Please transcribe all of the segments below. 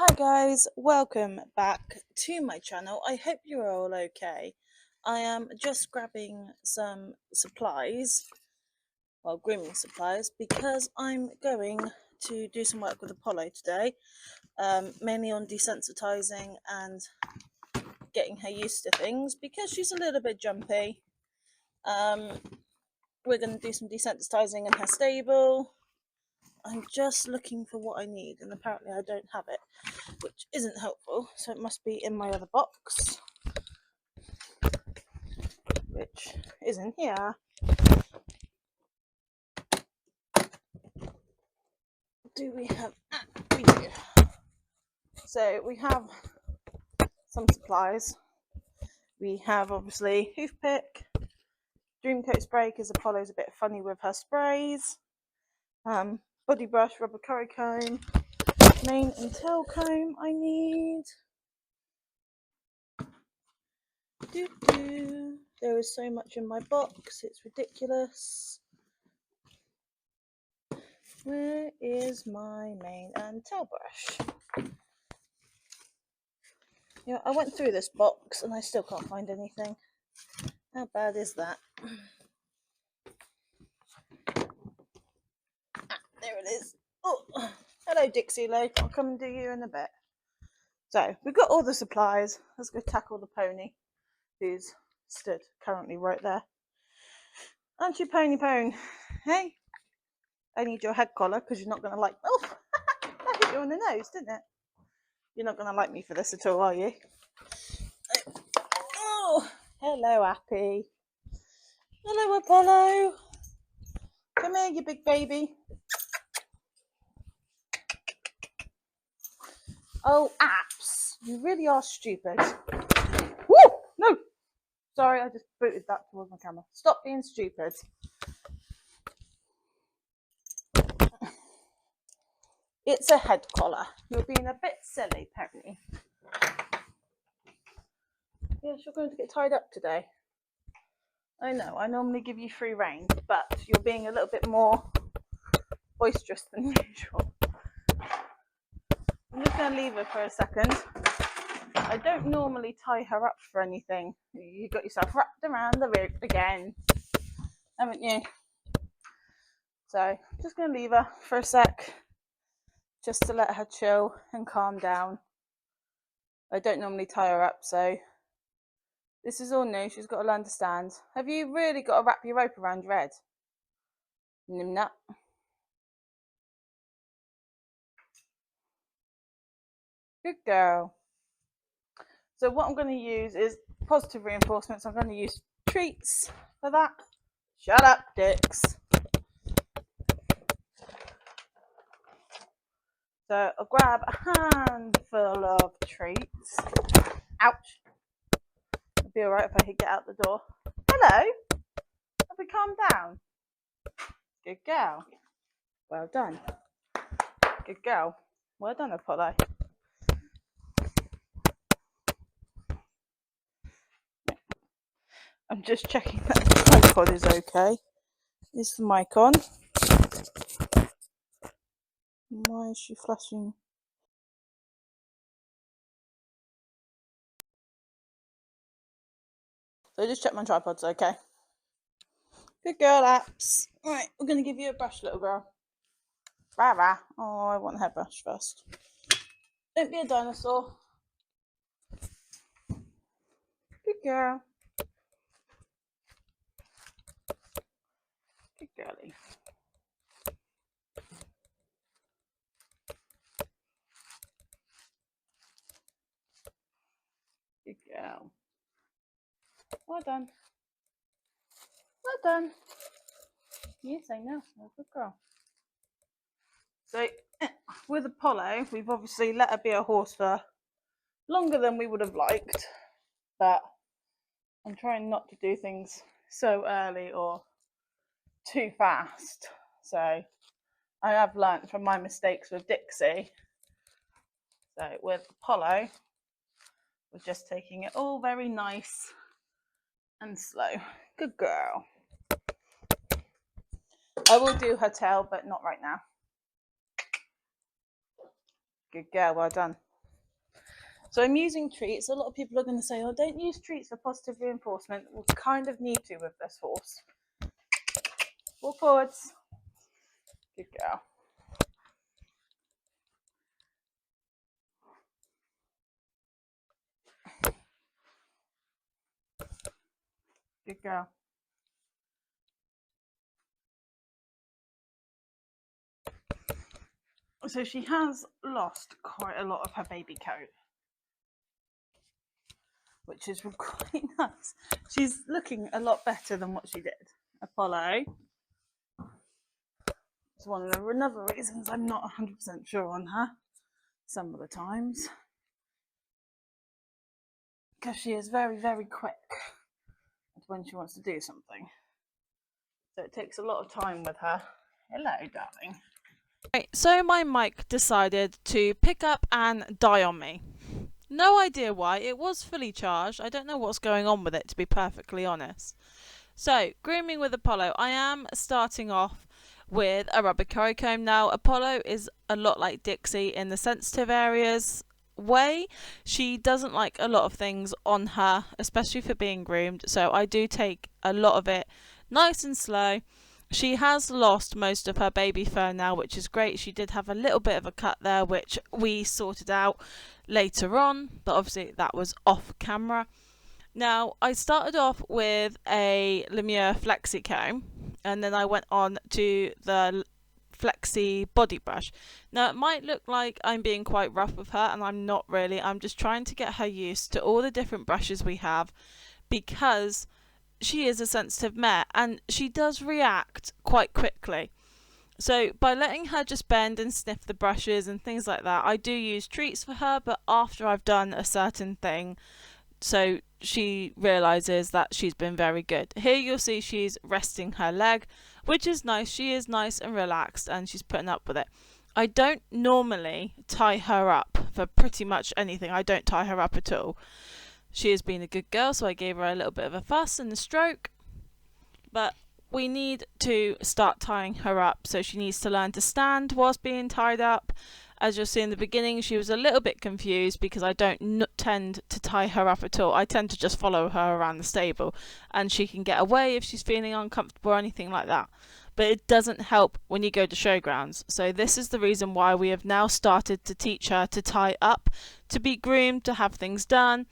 Hi guys, welcome back to my channel. I hope you're all okay. I am just grabbing some supplies, well, grooming supplies, because I'm going to do some work with Apollo today, mainly on desensitizing and getting her used to things because she's a little bit jumpy. We're going to do some desensitizing in her stable. I'm just looking for what I need, and apparently I don't have it, which isn't helpful, so it must be in my other box, which is in here. Do we have... we do. So we have some supplies. We have obviously hoof pick, Dreamcoat spray because Apollo's a bit funny with her sprays, body brush, rubber curry comb, mane and tail comb I need. There is so much in my box, it's ridiculous. Where is my mane and tail brush? You know, I went through this box and I still can't find anything. How bad is that? There it is. Oh, hello Dixie Lake. I'll come and do you in a bit. So we've got all the supplies. Let's go tackle the pony, who's stood currently right there. Aren't you, Pony Pone? Hey, I need your head collar because you're not going to like... Oh, that hit you on the nose, didn't it? You're not going to like me for this at all, are you? Oh, hello, Appy. Hello, Apollo. Come here, you big baby. Oh, apps. You really are stupid. Woo! No. Sorry, I just booted that towards my camera. Stop being stupid. It's a head collar. You're being a bit silly, apparently. Yes, you're going to get tied up today. I know, I normally give you free rein, but you're being a little bit more boisterous than usual. I'm just going to leave her for a second. I don't normally tie her up for anything. You got yourself wrapped around the rope again, haven't you? So, I'm just going to leave her for a sec, just to let her chill and calm down. I don't normally tie her up, so this is all new. She's got to understand. Have you really got to wrap your rope around your head? Nimnut. Good girl. So what I'm going to use is positive reinforcements. I'm going to use treats for that. Shut up, Dix. So I'll grab a handful of treats. Ouch. It'll be alright if I get out the door. Hello. Have we calmed down? Good girl. Well done. Good girl. Well done, Apollo. I'm just checking that the tripod is okay. Is the mic on? Why is she flashing? So just check my tripod's okay. Good girl, Apps. Right, we're going to give you a brush, little girl. Rah rah. Oh, I want her brush first. Don't be a dinosaur. Good girl. Good girlie. Good girl. Well done. Well done. Yes, I know. Well, good girl. So, with Apollo, we've obviously let her be a horse for longer than we would have liked, but I'm trying not to do things so early or too fast. So, I have learnt from my mistakes with Dixie. So, with Apollo, we're just taking it all very nice and slow. Good girl. I will do her tail, but not right now. Good girl, well done. So I'm using treats. A lot of people are going to say, oh, don't use treats for positive reinforcement. We kind of need to with this horse. Walk forwards. Good girl. Good girl. So she has lost quite a lot of her baby coat, which is quite nice. She's looking a lot better than what she did. Apollo. It's one of the another reasons I'm not 100% sure on her some of the times, because she is very, very quick when she wants to do something. So it takes a lot of time with her. Hello, darling. Right, so my mic decided to pick up and die on me. No idea why. It was fully charged. I don't know what's going on with it, to be perfectly honest. So, grooming with Apollo. I am starting off with a rubber curry comb. Now, Apollo is a lot like Dixie in the sensitive areas way. She doesn't like a lot of things on her, especially for being groomed. So I do take a lot of it nice and slow. She has lost most of her baby fur now, which is great. She did have a little bit of a cut there, which we sorted out later on, but obviously that was off camera. Now, I started off with a Lemure Flexi comb, and then I went on to the Flexi body brush. Now, it might look like I'm being quite rough with her, and I'm not really. I'm just trying to get her used to all the different brushes we have, because she is a sensitive mare and she does react quite quickly. So by letting her just bend and sniff the brushes and things like that, I do use treats for her, but after I've done a certain thing, so she realizes that she's been very good. Here you'll see she's resting her leg, which is nice. She is nice and relaxed and she's putting up with it. I don't normally tie her up for pretty much anything. I don't tie her up at all. She has been a good girl, so I gave her a little bit of a fuss and a stroke. But we need to start tying her up, so she needs to learn to stand whilst being tied up. As you'll see in the beginning, she was a little bit confused because I don't tend to tie her up at all. I tend to just follow her around the stable, and she can get away if she's feeling uncomfortable or anything like that. But it doesn't help when you go to showgrounds. So this is the reason why we have now started to teach her to tie up, to be groomed, to have things done.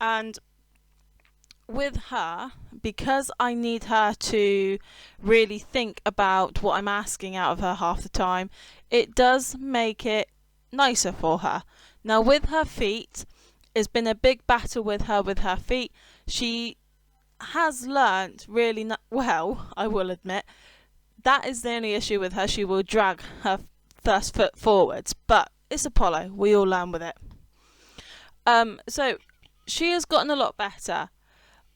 And with her, because I need her to really think about what I'm asking out of her half the time, it does make it nicer for her. Now with her feet, it's been a big battle with her feet. She has learnt really well, I will admit. That is the only issue with her. She will drag her first foot forwards, but it's Apollo. We all learn with it. So she has gotten a lot better,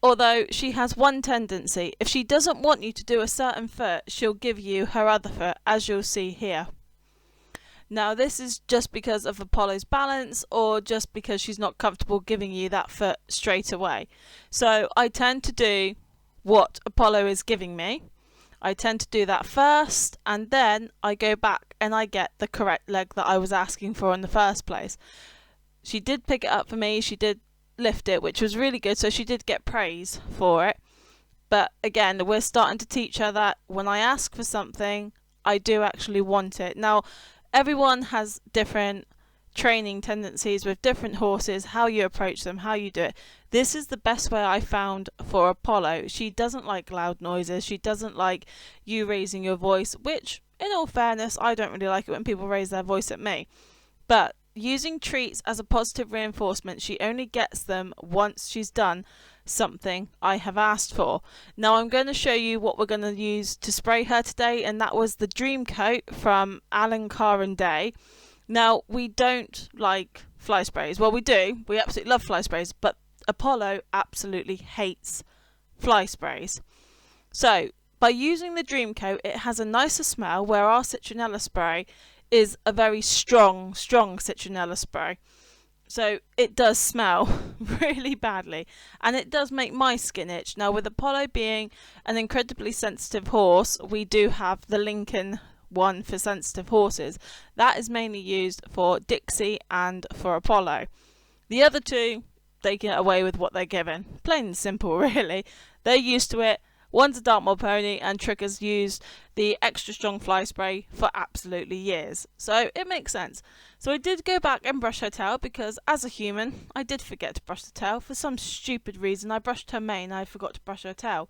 although she has one tendency. If she doesn't want you to do a certain foot, she'll give you her other foot, as you'll see here. Now this is just because of Apollo's balance, or just because she's not comfortable giving you that foot straight away. So I tend to do what Apollo is giving me. I tend to do that first, and then I go back and I get the correct leg that I was asking for in the first place. She did pick it up for me. She did lift it, which was really good, so she did get praise for it. But again, we're starting to teach her that when I ask for something, I do actually want it. Now, everyone has different training tendencies with different horses, how you approach them, how you do it. This is the best way I found for Apollo. She doesn't like loud noises. She doesn't like you raising your voice, which, in all fairness, I don't really like it when people raise their voice at me. But using treats as a positive reinforcement, she only gets them once she's done something I have asked for. Now I'm going to show you what we're going to use to spray her today, and that was the Dream Coat from Alan Carr and Day. Now we don't like fly sprays. Well, we do. We absolutely love fly sprays, but Apollo absolutely hates fly sprays. So by using the Dream Coat, it has a nicer smell, where our citronella spray is a very strong citronella spray. So it does smell really badly, and it does make my skin itch. Now with Apollo being an incredibly sensitive horse, we do have the Lincoln one for sensitive horses. That is mainly used for Dixie and for Apollo. The other two, they get away with what they're given. Plain and simple, really. They're used to it. One's a Dartmoor pony, and Trigger's used the extra strong fly spray for absolutely years. So it makes sense. So I did go back and brush her tail because as a human, I did forget to brush the tail. For some stupid reason, I brushed her mane, I forgot to brush her tail.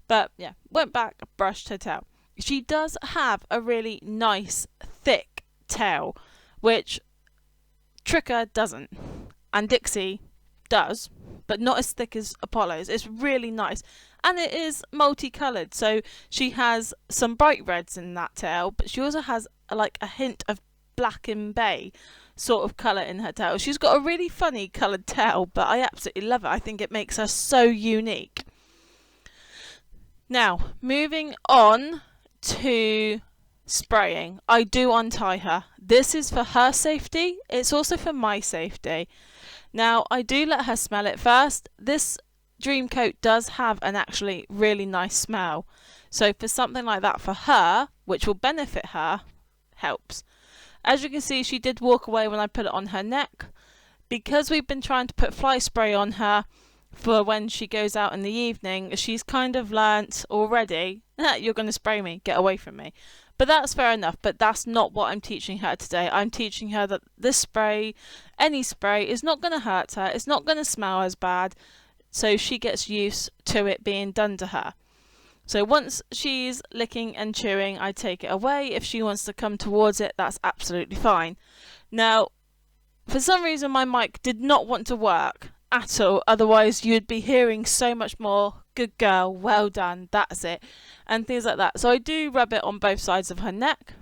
But yeah, went back, brushed her tail. She does have a really nice, thick tail, which Trigger doesn't. And Dixie does, but not as thick as Apollo's. It's really nice. And it is multicoloured, so she has some bright reds in that tail, but she also has like a hint of black and bay sort of colour in her tail. She's got a really funny coloured tail, but I absolutely love it. I think it makes her so unique. Now, moving on to spraying. I do untie her. This is for her safety. It's also for my safety. Now, I do let her smell it first. This Dream Coat does have an actually really nice smell. So for something like that for her, which will benefit her, helps. As you can see, she did walk away when I put it on her neck. Because we've been trying to put fly spray on her for when she goes out in the evening, she's kind of learnt already, you're going to spray me, get away from me. But that's fair enough, but that's not what I'm teaching her today. I'm teaching her that this spray, any spray, is not going to hurt her, it's not going to smell as bad, so she gets used to it being done to her. So once she's licking and chewing, I take it away. If she wants to come towards it, that's absolutely fine. Now, for some reason my mic did not want to work at all, otherwise you'd be hearing so much more good girl, well done, that's it, and things like that. So I do rub it on both sides of her neck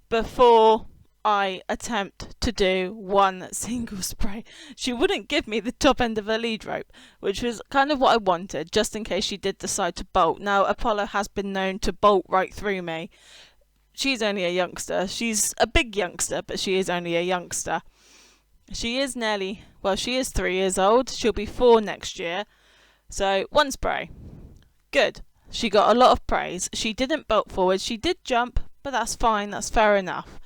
before I attempt to do one single spray. She wouldn't give me the top end of her lead rope, which was kind of what I wanted, just in case she did decide to bolt. Now, Apollo has been known to bolt right through me. She's only a youngster. She's a big youngster, but she is only a youngster. She is she is 3 years old. She'll be 4 next year. So, one spray. Good. She got a lot of praise. She didn't bolt forward. She did jump, but that's fine. That's fair enough.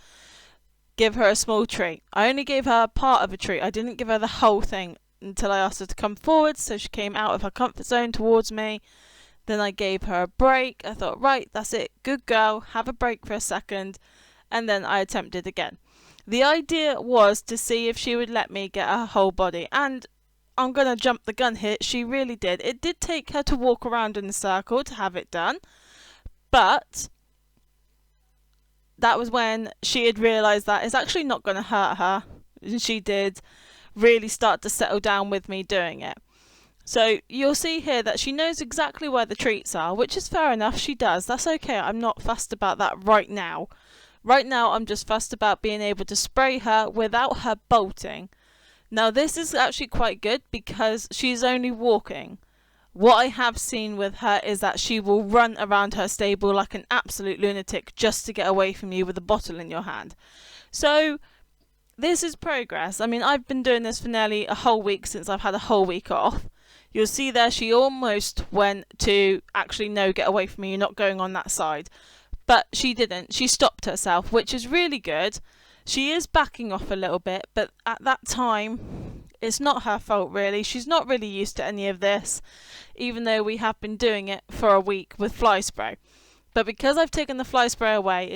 Give her a small treat. I only gave her part of a treat. I didn't give her the whole thing until I asked her to come forward, so she came out of her comfort zone towards me. Then I gave her a break. I thought, right, that's it. Good girl. Have a break for a second. And then I attempted again. The idea was to see if she would let me get her whole body. And I'm going to jump the gun here. She really did. It did take her to walk around in a circle to have it done. But that was when she had realised that it's actually not going to hurt her. And she did really start to settle down with me doing it. So you'll see here that she knows exactly where the treats are, which is fair enough. She does. That's okay. I'm not fussed about that right now. Right now, I'm just fussed about being able to spray her without her bolting. Now, this is actually quite good because she's only walking. What I have seen with her is that she will run around her stable like an absolute lunatic just to get away from you with a bottle in your hand. So, this is progress. I mean, I've been doing this for nearly a whole week since I've had a whole week off. You'll see there she almost went to actually no, get away from me, you're not going on that side. But she didn't. She stopped herself, which is really good. She is backing off a little bit, but at that time, it's not her fault really. She's not really used to any of this, even though we have been doing it for a week with fly spray. But because I've taken the fly spray away,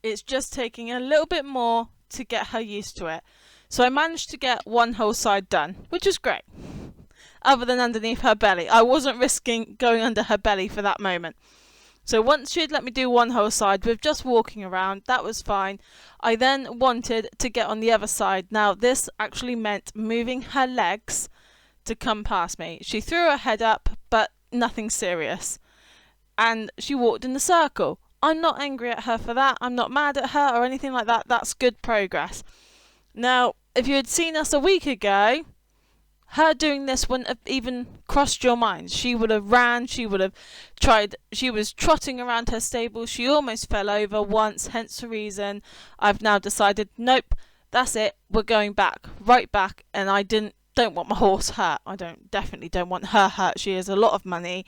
it's just taking a little bit more to get her used to it. So I managed to get one whole side done, which is great. Other than underneath her belly. I wasn't risking going under her belly for that moment. So once she had let me do one whole side with just walking around, that was fine. I then wanted to get on the other side. Now this actually meant moving her legs to come past me. She threw her head up, but nothing serious. And she walked in a circle. I'm not angry at her for that. I'm not mad at her or anything like that. That's good progress. Now, if you had seen us a week ago, her doing this wouldn't have even crossed your mind. She would have ran, she would have tried, she was trotting around her stable, she almost fell over once, hence the reason I've now decided, nope, that's it, we're going back, right back, and I don't want my horse hurt. I definitely don't want her hurt. She has a lot of money,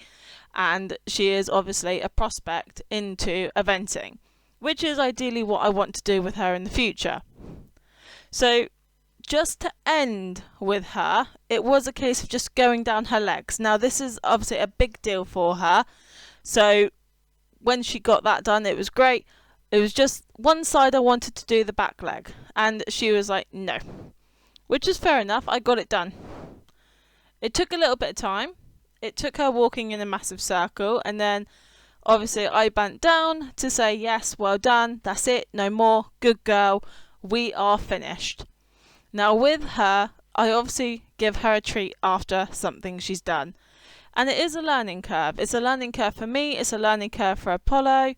and she is obviously a prospect into eventing, which is ideally what I want to do with her in the future. So just to end with her, it was a case of just going down her legs. Now this is obviously a big deal for her, so when she got that done, it was great. It was just one side I wanted to do the back leg, and she was like, no. Which is fair enough, I got it done. It took a little bit of time. It took her walking in a massive circle, and then obviously I bent down to say, yes, well done, that's it, no more, good girl, we are finished. Now with her, I obviously give her a treat after something she's done. And it is a learning curve. It's a learning curve for me, it's a learning curve for Apollo.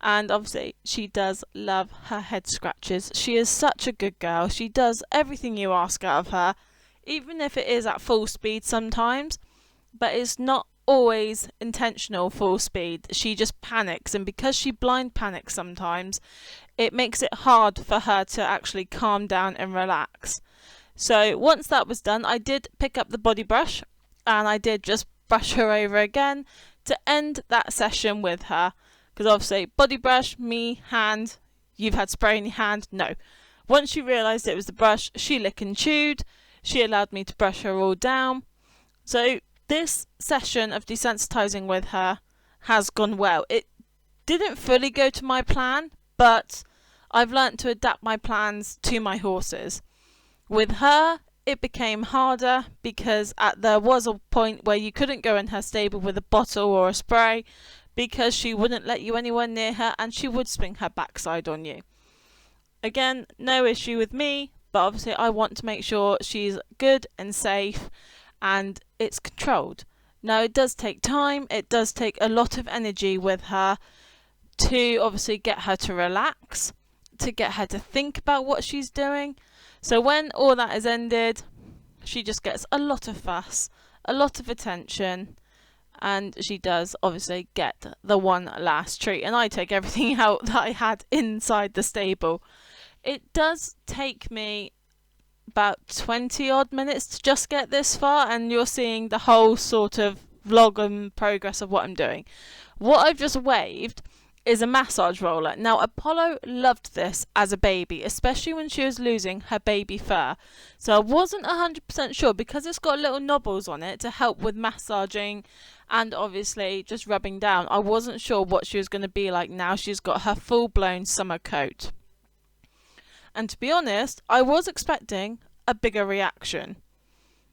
And obviously she does love her head scratches. She is such a good girl. She does everything you ask out of her, even if it is at full speed sometimes. But it's not always intentional full speed. She just panics, and because she blind panics sometimes, it makes it hard for her to actually calm down and relax. So once that was done, I did pick up the body brush and I did just brush her over again to end that session with her. Because obviously, body brush, me, hand, you've had spray in your hand, no. Once she realised it was the brush, she lick and chewed. She allowed me to brush her all down. So this session of desensitizing with her has gone well. It didn't fully go to my plan, but I've learnt to adapt my plans to my horses. With her, it became harder because there was a point where you couldn't go in her stable with a bottle or a spray because she wouldn't let you anywhere near her and she would swing her backside on you. Again, no issue with me, but obviously I want to make sure she's good and safe and it's controlled. Now it does take time, it does take a lot of energy with her to obviously get her to relax, to get her to think about what she's doing. So when all that is ended, she just gets a lot of fuss, a lot of attention, and she does obviously get the one last treat. And I take everything out that I had inside the stable. It does take me about 20 odd minutes to just get this far, and you're seeing the whole sort of vlog and progress of what I'm doing. What I've just waved is a massage roller. Now Apollo loved this as a baby, especially when she was losing her baby fur. So I wasn't 100% sure, because it's got little knobbles on it to help with massaging and obviously just rubbing down. I wasn't sure what she was going to be like now she's got her full-blown summer coat. And to be honest, I was expecting a bigger reaction.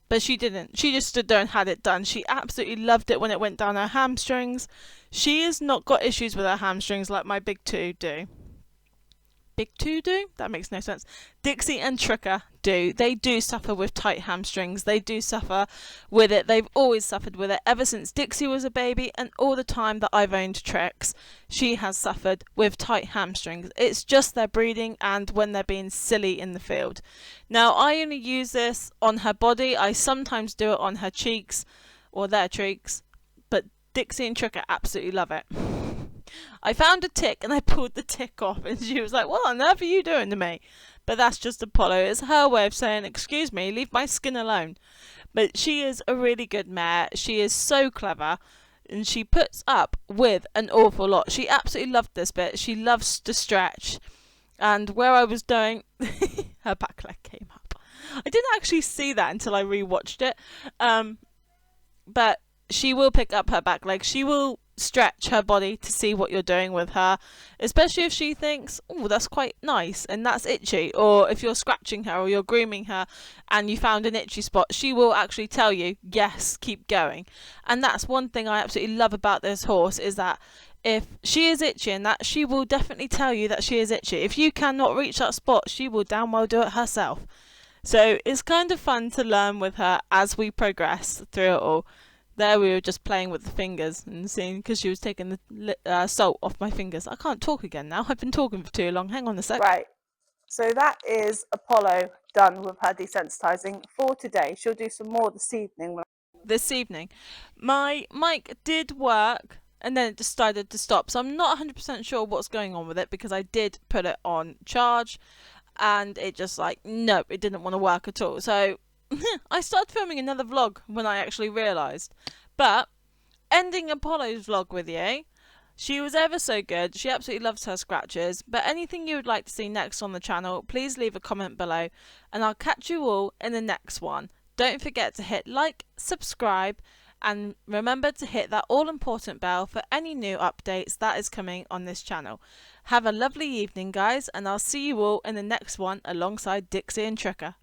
But she didn't. She just stood there and had it done. She absolutely loved it when it went down her hamstrings. She has not got issues with her hamstrings like my big two do. Big two do? That makes no sense. Dixie and Tricker do. They do suffer with tight hamstrings. They do suffer with it. They've always suffered with it ever since Dixie was a baby, and all the time that I've owned Tricks, she has suffered with tight hamstrings. It's just their breeding and when they're being silly in the field. Now, I only use this on her body. I sometimes do it on her cheeks or their cheeks, but Dixie and Tricker absolutely love it. I found a tick and I pulled the tick off, and she was like, what on earth are you doing to me? But that's just Apollo. It's her way of saying, excuse me, leave my skin alone. But she is a really good mare. She is so clever, and she puts up with an awful lot. She absolutely loved this bit. She loves to stretch. And where I was doing, her back leg came up. I didn't actually see that until I rewatched it. But she will pick up her back leg. She will stretch her body to see what you're doing with her, especially if she thinks, oh, that's quite nice and that's itchy, or if you're scratching her or you're grooming her and you found an itchy spot, she will actually tell you, yes, keep going. And that's one thing I absolutely love about this horse, is that if she is itchy, and that she will definitely tell you that she is itchy. If you cannot reach that spot, she will damn well do it herself. So it's kind of fun to learn with her as we progress through it all. There we were just playing with the fingers and seeing, because she was taking the salt off my fingers. I can't talk again now. I've been talking for too long. Hang on a sec. Right. So that is Apollo done with her desensitizing for today. She'll do some more this evening. This evening. My mic did work and then it decided to stop. So I'm not 100% sure what's going on with it, because I did put it on charge and it just no, it didn't want to work at all. So I started filming another vlog when I actually realised. But ending Apollo's vlog with you, She was ever so good. She absolutely loves her scratches. But anything you would like to see next on the channel, please leave a comment below, and I'll catch you all in the next one. Don't forget to hit like, subscribe, and remember to hit that all important bell for any new updates that is coming on this channel. Have a lovely evening, guys, and I'll see you all in the next one alongside Dixie and Tricker.